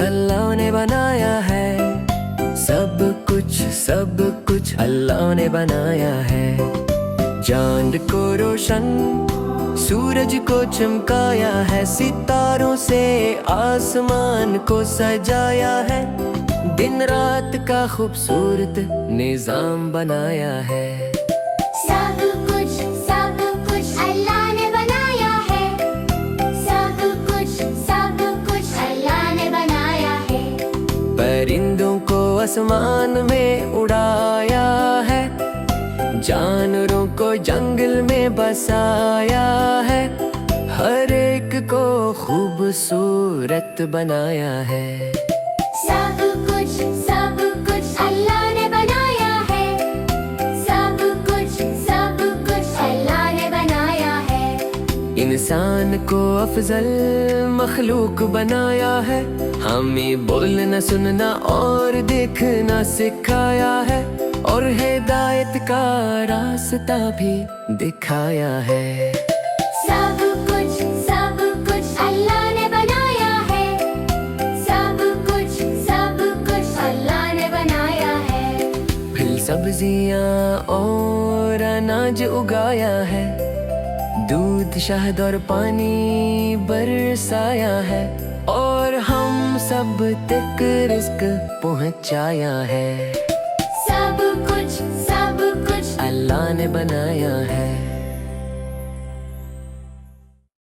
अल्लाह ने बनाया है, सब कुछ अल्लाह ने बनाया है। चांद को रोशन, सूरज को चमकाया है, सितारों से आसमान को सजाया है, दिन रात का खूबसूरत निजाम बनाया है। सब कुछ अल्लाह ने बनाया है, सब कुछ अल्लाह ने बनाया है। परिंदों को आसमान में उड़ाया है, जानवरों को जंगल में बसाया है, हर एक को खूबसूरत बनाया है। सब कुछ अल्लाह ने बनाया है, सब कुछ अल्लाह ने बनाया है। इंसान को अफजल मखलूक बनाया है, हमें बोलना सुनना और देखना सिखाया है, और हिदायत का रास्ता भी दिखाया है। सब कुछ अल्लाह ने बनाया है, सब कुछ अल्लाह ने बनाया है। फिर सब्जियां और अनाज उगाया है, दूध शहद और पानी बरसाया है, और हम सब तक रिस्क पहुंचाया है। सब कुछ अल्लाह ने बनाया है।